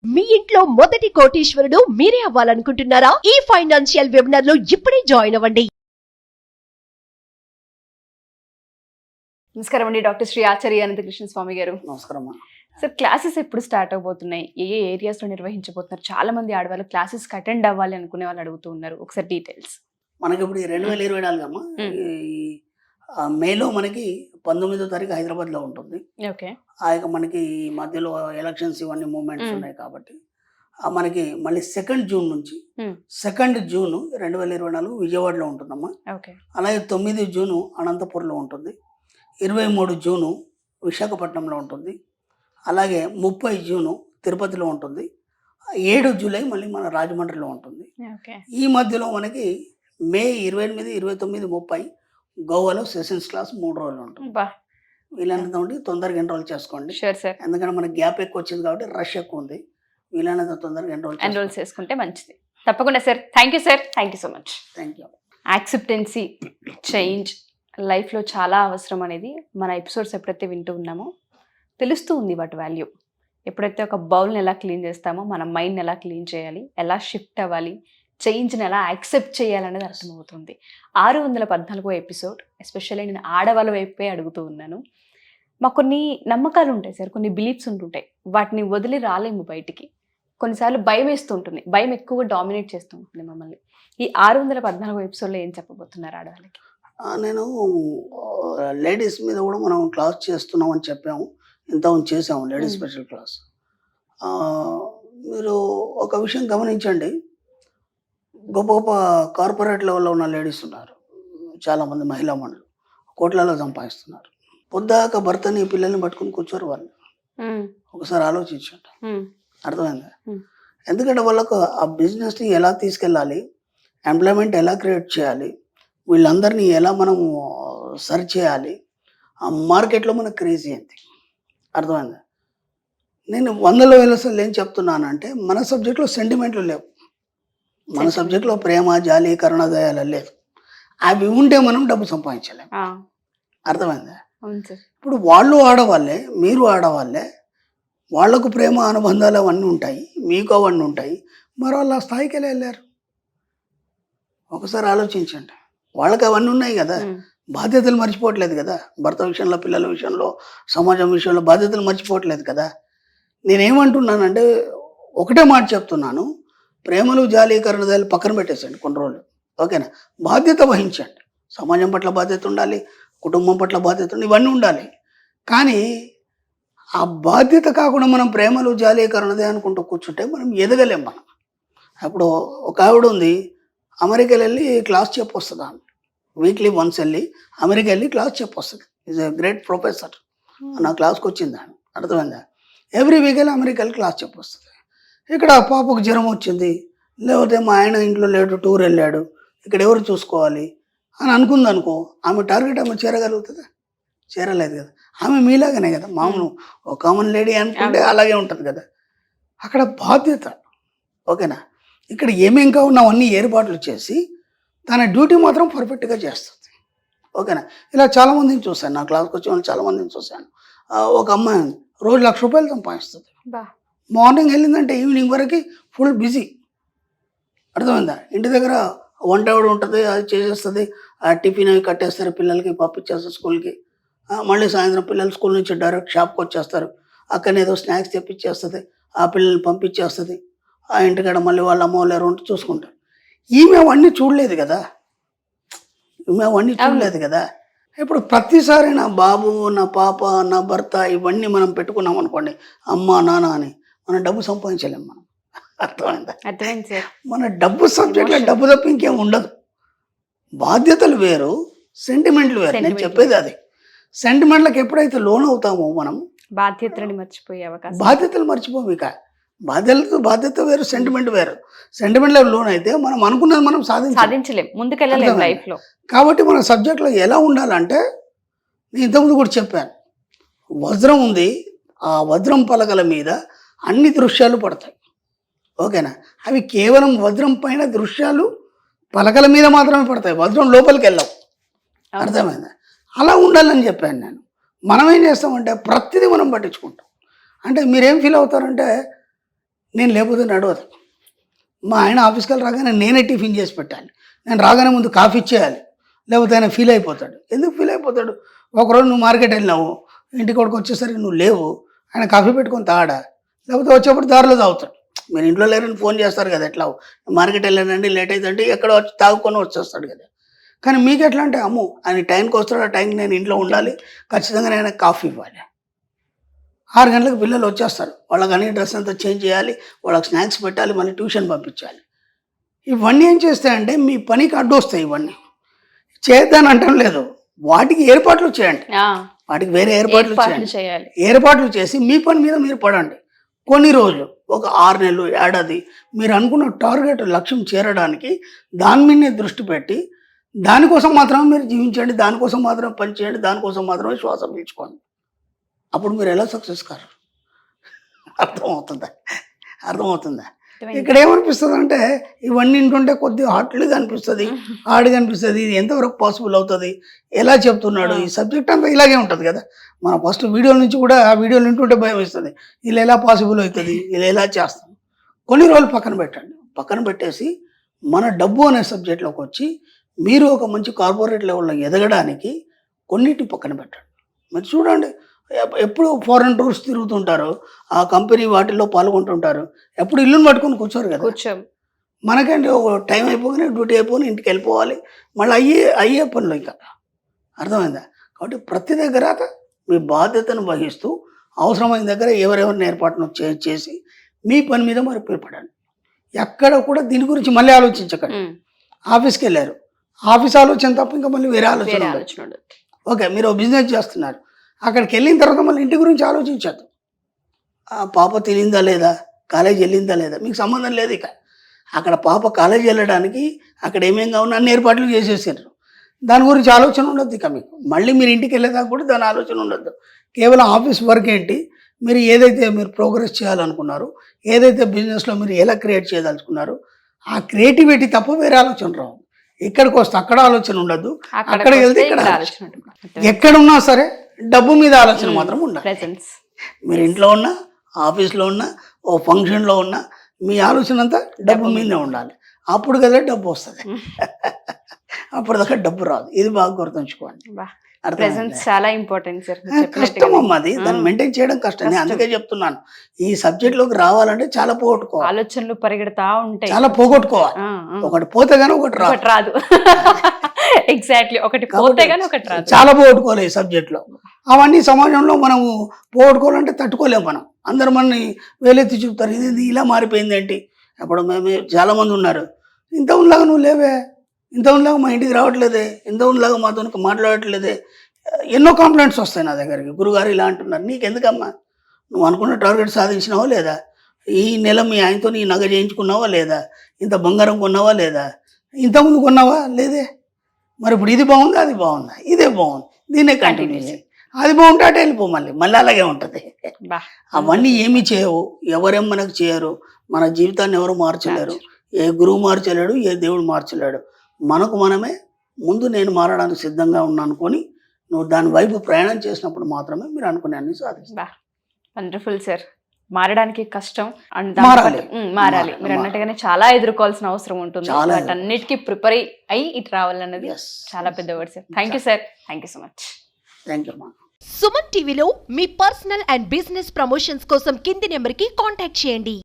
మీ ఇంట్లో మొదటి కోటీశ్వరుడు మీరే అవ్వాలనుకుంటున్నారా? ఈ ఫైనాన్షియల్ వెబినార్ లో ఇప్పుడే జాయిన్ అవ్వండి. నమస్కారం అండి, డాక్టర్ శ్రీ ఆచార్య అనంతకృష్ణ స్వామి గారు. నమస్కారం. సార్, క్లాసెస్ ఎప్పుడు స్టార్ట్ అవబోతున్నాయి? ఏ ఏరియాస్ లో నిర్వహించబోతున్నారు? చాలా మంది ఆడవాళ్ళు క్లాసెస్ అటెండ్ అవ్వాలి అనుకునే వాళ్ళు అడుగుతూ ఉన్నారు. ఒకసారి డీటెయిల్స్. మనకి ఇప్పుడు 2024 అమ్మా, మేలో మనకి 19వ తారీఖు హైదరాబాద్లో ఉంటుంది. ఓకే. మనకి ఈ మధ్యలో ఎలక్షన్స్ ఇవన్నీ మూమెంట్స్ ఉన్నాయి కాబట్టి మనకి మళ్ళీ 2 జూన్ నుంచి 2 జూన్ 2024 విజయవాడలో ఉంటుందమ్మా. ఓకే. అలాగే 9 జూను అనంతపూర్లో ఉంటుంది, 23 జూను విశాఖపట్నంలో ఉంటుంది, అలాగే 30 జూను తిరుపతిలో ఉంటుంది, 7 జూలై మళ్ళీ మన రాజమండ్రిలో ఉంటుంది. ఈ మధ్యలో మనకి మే 28, 29, 30 గోవాలో సెషన్స్ క్లాస్ 3 రోజులు ఉంటుంది. వీలైనంత ఉండి తొందరగా ఎన్రోల్ చేసుకోండి. ఎందుకంటే మనకి గ్యాప్ ఎక్కువ వచ్చింది కాబట్టి రష్ ఎక్కువ ఉంది. వీలైనంత తొందరగా ఎన్రోల్ చేసుకుంటే మంచిది. తప్పకుండా sir. Thank you sir. Thank you so much. Thank you. Acceptancy, change లైఫ్లో చాలా అవసరం అనేది మన ఎపిసోడ్స్ ఎప్పుడైతే వింటూ ఉన్నామో తెలుస్తూ ఉంది వాటి వాల్యూ. ఎప్పుడైతే ఒక బౌల్ని ఎలా క్లీన్ చేస్తామో మన మైండ్ని ఎలా క్లీన్ చేయాలి, ఎలా షిఫ్ట్ అవ్వాలి, చేంజ్ని ఎలా యాక్సెప్ట్ చేయాలనేది అర్థమవుతుంది. 614వ ఎపిసోడ్. ఎస్పెషల్లీ నేను ఆడవాళ్ళ వైపే అడుగుతూ ఉన్నాను. మాకు కొన్ని నమ్మకాలు ఉంటాయి సార్, కొన్ని బిలీఫ్స్ ఉంటుంటాయి, వాటిని వదిలి రాలేము బయటికి. కొన్నిసార్లు భయం వేస్తూ ఉంటుంది, భయం ఎక్కువగా డామినేట్ చేస్తూ ఉంటుంది మమ్మల్ని. ఈ 614వ ఎపిసోడ్లో ఏం చెప్పబోతున్నారు ఆడవాళ్ళకి? నేను లేడీస్ మీద కూడా మనం క్లాస్ చేస్తున్నాం అని చెప్పాము, ఇంతకుముందు చేసాము లేడీస్ స్పెషల్ క్లాస్. మీరు ఒక విషయం గమనించండి, గొప్ప గొప్ప కార్పొరేట్ లెవెల్లో ఉన్న లేడీస్ ఉన్నారు, చాలామంది మహిళా మండలు కోట్లలో సంపాదిస్తున్నారు. పొద్దాక భర్తని పిల్లల్ని పట్టుకుని కూర్చోరు వాళ్ళు. ఒకసారి ఆలోచించండి, అర్థమైందా? ఎందుకంటే వాళ్ళకు ఆ బిజినెస్ని ఎలా తీసుకెళ్ళాలి, ఎంప్లాయ్మెంట్ ఎలా క్రియేట్ చేయాలి, వీళ్ళందరినీ ఎలా మనం సర్చ్ చేయాలి, ఆ మార్కెట్లో మనకు క్రేజీ ఏంటి, అర్థమైందా? నేను 100,000 సార్లు ఏం చెప్తున్నానంటే మన సబ్జెక్ట్లో సెంటిమెంట్లు లేవు, మన సబ్జెక్ట్లో ప్రేమ, జాలి, కరుణ, దయాలు లేదు. అవి ఉంటే మనం డబ్బు సంపాదించలేము, అర్థమైందా? ఇప్పుడు వాళ్ళు ఆడవాళ్ళే, మీరు ఆడవాళ్ళే, వాళ్లకు ప్రేమ అనుబంధాలు అవన్నీ ఉంటాయి, మీకు అవన్నీ ఉంటాయి, మరి వాళ్ళు ఆ స్థాయికి వెళ్ళారు. ఒకసారి ఆలోచించండి, వాళ్ళకి అవన్నీ ఉన్నాయి కదా, బాధ్యతలు మర్చిపోవట్లేదు కదా, భర్త విషయంలో, పిల్లల విషయంలో, సమాజం విషయంలో బాధ్యతలు మర్చిపోవట్లేదు కదా. నేనేమంటున్నానంటే ఒకటే మాట చెప్తున్నాను, ప్రేమలు, జాలి, కరుణదయాలు పక్కన పెట్టేసండి కొన్ని రోజులు, ఓకేనా? బాధ్యత వహించండి, సమాజం పట్ల బాధ్యత ఉండాలి, కుటుంబం పట్ల బాధ్యత ఉండాలి, ఇవన్నీ ఉండాలి. కానీ ఆ బాధ్యత కాకుండా మనం ప్రేమలు, జాలి, కరుణదయ అనుకుంటూ కూర్చుంటే మనం ఎదగలేం. మనం అప్పుడు ఒక ఆవిడ ఉంది, అమెరికాలో వెళ్ళి క్లాస్ చెప్పొస్తుంది, ఆమె వీక్లీ వన్స్ వెళ్ళి అమెరికా వెళ్ళి క్లాస్ చెప్పొస్తుంది. Is a great professor. నా క్లాస్కి వచ్చింది ఆమె, అర్థమైందా? ఎవ్రీ వీక్ వెళ్ళి అమెరికా వెళ్ళి క్లాస్ చెప్పొస్తుంది. ఇక్కడ పాపకు జ్వరం వచ్చింది, లేకపోతే మా ఆయన ఇంట్లో లేడు, టూర్ వెళ్ళాడు, ఇక్కడ ఎవరు చూసుకోవాలి అని అనుకుంది అనుకో, ఆమె టార్గెట్ ఆమె చేరగలుగుతుందా? చేరలేదు కదా. ఆమె మీలాగానే కదా, మామూలు ఒక కామన్ లేడీ అనుకుంటే అలాగే ఉంటుంది కదా. అక్కడ బాధ్యత, ఓకేనా? ఇక్కడ ఏమేం కావాలో అవన్నీ ఏర్పాట్లు చేసి తన డ్యూటీ మాత్రం పర్ఫెక్ట్గా చేస్తుంది, ఓకేనా? ఇలా చాలామందిని చూశాను, నా క్లాస్కి వచ్చే వాళ్ళు చాలామందిని చూశాను. ఒక అమ్మాయి రోజు ₹1,00,000 సంపాదిస్తుంది. మార్నింగ్ వెళ్ళిందంటే ఈవినింగ్ వరకు ఫుల్ బిజీ, అర్థమైందా? ఇంటి దగ్గర వంట ఆవిడ ఉంటుంది, అది చేసేస్తుంది, ఆ టిఫిన్ అవి కట్టేస్తారు, పిల్లలకి పంపించేస్తారు స్కూల్కి. మళ్ళీ సాయంత్రం పిల్లలు స్కూల్ నుంచి డైరెక్ట్ షాప్కి వచ్చేస్తారు, అక్కడనే ఏదో స్నాక్స్ తెప్పించేస్తుంది, ఆ పిల్లల్ని పంపించేస్తుంది, ఆ ఇంటికాడ మళ్ళీ వాళ్ళ అమ్మ వాళ్ళు ఎవరు చూసుకుంటారు. ఈమె అవన్నీ చూడలేదు కదా, ఇప్పుడు ప్రతిసారి నా బాబు, నా పాప, నా భర్త ఇవన్నీ మనం పెట్టుకున్నాం అనుకోండి, అమ్మ నాన్న అని, మన డబ్బు సంపాదించలేము మనం, అర్థమైందా? మన డబ్బు సబ్జెక్ట్లో డబ్బు తప్ప ఇంకేం ఉండదు. బాధ్యతలు వేరు, సెంటిమెంట్లు వేరు. నేను చెప్పేది అది. సెంటిమెంట్లకు ఎప్పుడైతే లోన్ అవుతామో మనం బాధ్యతలు మర్చిపోయే అవకాశం, బాధ్యతలు మర్చిపోము. ఇక బాధ్యత వేరు, సెంటిమెంట్ వేరు. సెంటిమెంట్ లోన్ అయితే మనం అనుకున్నది మనం సాధించలేం, ముందుకెళ్ళలేం లైఫ్లో. కాబట్టి మన సబ్జెక్ట్లో ఎలా ఉండాలంటే, నేను ఇంతకుముందు కూడా చెప్పాను, వజ్రం ఉంది, ఆ వజ్రం పలకల మీద అన్ని దృశ్యాలు పడతాయి, ఓకేనా? అవి కేవలం వజ్రం పైన దృశ్యాలు పలకల మీద మాత్రమే పడతాయి, వజ్రం లోపలికి వెళ్ళవు, అర్థమైందా? అలా ఉండాలని చెప్పాను నేను. మనం ఏం చేస్తామంటే ప్రతిదీ మనం పట్టించుకుంటాం. అంటే మీరేం ఫీల్ అవుతారంటే, నేను లేకపోతే నడవదు. మా ఆయన ఆఫీస్కి వెళ్ళి రాగానే నేనే టిఫిన్ చేసి పెట్టాలి. నేను రాగానే ముందు కాఫీ ఇచ్చేయాలి, లేకపోతే ఆయన ఫీల్ అయిపోతాడు. ఎందుకు ఫీల్ అయిపోతాడు? ఒకరోజు నువ్వు మార్కెట్ వెళ్ళినావు, ఇంటికి కొడుకు వచ్చేసరికి నువ్వు లేవు, ఆయన కాఫీ పెట్టుకొని తాడా, లేకపోతే వచ్చేప్పుడు దారిలో తాగుతాడు. మీరు ఇంట్లో లేరని ఫోన్ చేస్తారు కదా, ఎట్లా మార్కెట్ వెళ్ళానండి లేట్ అవుతుందంటే ఎక్కడ వచ్చి తాగుకొని వచ్చేస్తాడు కదా. కానీ మీకు ఎట్లా అంటే అమ్మో ఆయన టైంకి వస్తాడు, ఆ టైంకి నేను ఇంట్లో ఉండాలి, ఖచ్చితంగా నేను కాఫీ ఇవ్వాలి. 6 గంటలకు పిల్లలు వచ్చేస్తారు, వాళ్ళకి అన్ని డ్రెస్ అంతా చేంజ్ చేయాలి, వాళ్ళకి స్నాక్స్ పెట్టాలి, మళ్ళీ ట్యూషన్ పంపించాలి. ఇవన్నీ ఏం చేస్తాయంటే మీ పనికి అడ్డు వస్తాయి. ఇవన్నీ చేద్దాని అంటం లేదు, వాటికి ఏర్పాట్లు చేయండి, వాటికి వేరే ఏర్పాట్లు చేయాలి. ఏర్పాట్లు చేసి మీ పని మీద మీరు పడండి. కొన్ని రోజులు, ఒక 6 నెలలు, ఏడాది మీరు అనుకున్న టార్గెట్ లక్ష్యం చేరడానికి దాని మీదనే దృష్టి పెట్టి దానికోసం మాత్రమే మీరు జీవించండి, దానికోసం మాత్రమే పనిచేయండి, దానికోసం మాత్రమే శ్వాస పీల్చుకోండి. అప్పుడు మీరు ఎలా సక్సెస్ కారు? అర్థమవుతుందా? ఇక్కడ ఏమనిపిస్తుంది అంటే ఇవన్నీ వింటుంటే కొద్దిగా హార్ట్లీగా అనిపిస్తుంది, హార్డ్గా అనిపిస్తుంది. ఇది ఎంతవరకు పాసిబుల్ అవుతుంది, ఎలా చెప్తున్నాడు, ఈ సబ్జెక్ట్ అంతా ఇలాగే ఉంటుంది కదా. మన ఫస్ట్ వీడియో నుంచి కూడా ఆ వీడియోలు వింటుంటే భయం వేస్తుంది, ఇలా ఎలా పాసిబుల్ అవుతుంది, ఇలా ఎలా చేస్తాం. కొన్ని రోజులు పక్కన పెట్టండి, పక్కన పెట్టేసి మన డబ్బు అనే సబ్జెక్ట్లోకి వచ్చి మీరు ఒక మంచి కార్పొరేట్ లెవెల్లో ఎదగడానికి కొన్నిటిని పక్కన పెట్టండి. మీరు చూడండి, ఎప్పుడు ఫారెన్ టూర్స్ తిరుగుతుంటారు, ఆ కంపెనీ వాటిల్లో పాల్గొంటుంటారు, ఎప్పుడు ఇల్లుని పట్టుకొని కూర్చోరు కదా. మనకంటే ఒక టైం అయిపోగానే డ్యూటీ అయిపోయి ఇంటికి వెళ్ళిపోవాలి, మళ్ళీ అయ్యే పనులు ఇంకా. అర్థమైందా? కాబట్టి ప్రతి దగ్గర మీ బాధ్యతను వహిస్తూ అవసరమైన దగ్గర ఎవరెవరిని ఏర్పాటును చేసి మీ పని మీద మరి పిలుపడండి. ఎక్కడ కూడా దీని గురించి మళ్ళీ ఆలోచించకండి. ఆఫీస్కి వెళ్ళారు, ఆఫీస్ ఆలోచన తప్ప ఇంకా మళ్ళీ వేరే ఆలోచన ఉండదు. ఓకే, మీరు బిజినెస్ చేస్తున్నారు, అక్కడికి వెళ్ళిన తర్వాత మళ్ళీ ఇంటి గురించి ఆలోచించద్దు. పాప తినిందా లేదా, కాలేజీ వెళ్ళిందా లేదా, మీకు సంబంధం లేదు. ఇక అక్కడ పాప కాలేజీ వెళ్ళడానికి అక్కడ ఏమేం కావున్నా అన్ని ఏర్పాట్లు చేసేసారు, దాని గురించి ఆలోచన ఉండద్దు. ఇక మీకు మళ్ళీ మీరు ఇంటికి వెళ్ళేదాకా కూడా దాని ఆలోచన ఉండద్దు. కేవలం ఆఫీస్ వర్క్ ఏంటి, మీరు ఏదైతే మీరు ప్రోగ్రెస్ చేయాలనుకున్నారో, ఏదైతే బిజినెస్లో మీరు ఎలా క్రియేట్ చేయదలుచుకున్నారో ఆ క్రియేటివిటీ తప్ప వేరే ఆలోచన రావు. ఇక్కడికి వస్తే అక్కడ ఆలోచన ఉండద్దు, అక్కడికి వెళ్తే ఇక్కడ ఆలోచన. ఎక్కడున్నా సరే డబ్బు మీద ఆలోచన మాత్రం ఉండాలి. మీరు ఇంట్లో ఉన్నా, ఆఫీస్లో ఉన్నా, ఓ ఫంక్షన్లో ఉన్నా, మీ ఆలోచన అంతా డబ్బు మీదనే ఉండాలి. అప్పుడు కదా డబ్బు వస్తుంది, అప్పటిదాకా డబ్బు రాదు. ఇది బాగా గుర్తుంచుకోండి. చాలా ఇంపార్టెంట్ సార్. కష్టం అమ్మా, అది దాన్ని మెయింటైన్ చేయడం కష్టం. నేను అందుకే చెప్తున్నాను, ఈ సబ్జెక్ట్ లోకి రావాలంటే చాలా పోగొట్టుకోవాలి, ఆలోచనలు పరిగెడతా ఉంటాయి, చాలా పోగొట్టుకోవాలి. ఒకటి పోతే గానీ ఒకటి రాదు. ఎగ్జాక్ట్లీ, ఒకటి పోతే గానీ ఒకటి రాదు. చాలా పోగొట్టుకోవాలి ఈ సబ్జెక్ట్ లో. అవన్నీ సమాజంలో మనము పోగొట్టుకోవాలంటే తట్టుకోలేము. మనం అందరు మనని వేలెత్తి చూపుతారు, ఇది ఇలా మారిపోయింది ఏంటి. అప్పుడు మేము చాలా మంది ఉన్నారు, ఇంత ఉన్నలాగా నువ్వు లేవే, ఇంత ఉన్నలాగా మా ఇంటికి రావట్లేదే, ఇంత ఉన్నలాగా మాతో మాట్లాడట్లేదే, ఎన్నో కంప్లైంట్స్ వస్తాయి నా దగ్గరికి. గురుగారు ఇలా అంటున్నారు. నీకెందుకమ్మా, నువ్వు అనుకున్న టార్గెట్ సాధించినావా లేదా, ఈ నెల మీ ఆయనతో నీ నగ చేయించుకున్నావా లేదా, ఇంత బంగారం కొన్నావా లేదా, ఇంతకుముందు కొన్నావా లేదే, మరి ఇప్పుడు ఇది బాగుందా అది బాగుందా, ఇదే బాగుంది, దీన్నే కంటిన్యూ చేయి, అది బాగుంటే అటు వెళ్ళిపో, మళ్ళీ అలాగే ఉంటుంది. అవన్నీ ఏమి చేయవు, ఎవరేం మనకు చేయరు, మన జీవితాన్ని ఎవరు మార్చలేరు, ఏ గురువు మార్చలేడు, ఏ దేవుడు మార్చలేడు. మనకు మనమే ముందు నేను మారడానికి సిద్ధంగా ఉన్నా అనుకొని నువ్వు దాని వైపు ప్రయాణం చేసినప్పుడు మాత్రమే మీరు అనుకునే అన్ని సాధిస్తారు. Wonderful sir. మారడానికి కష్టం, మారాలి. మీరు అన్నట్టుగానే చాలా ఎదుర్కోవాల్సిన అవసరం ఉంటుంది, వాటన్నిటికీ ప్రిపేర్ అయ్యి ఇటు రావాలన్నది చాలా పెద్ద word sir. Thank you sir, thank you so much. Thank you. Suman టీవీలో మీ పర్సనల్ అండ్ బిజినెస్ ప్రమోషన్స్ కోసం కింది నెంబర్కి కాంటాక్ట్ చేయండి.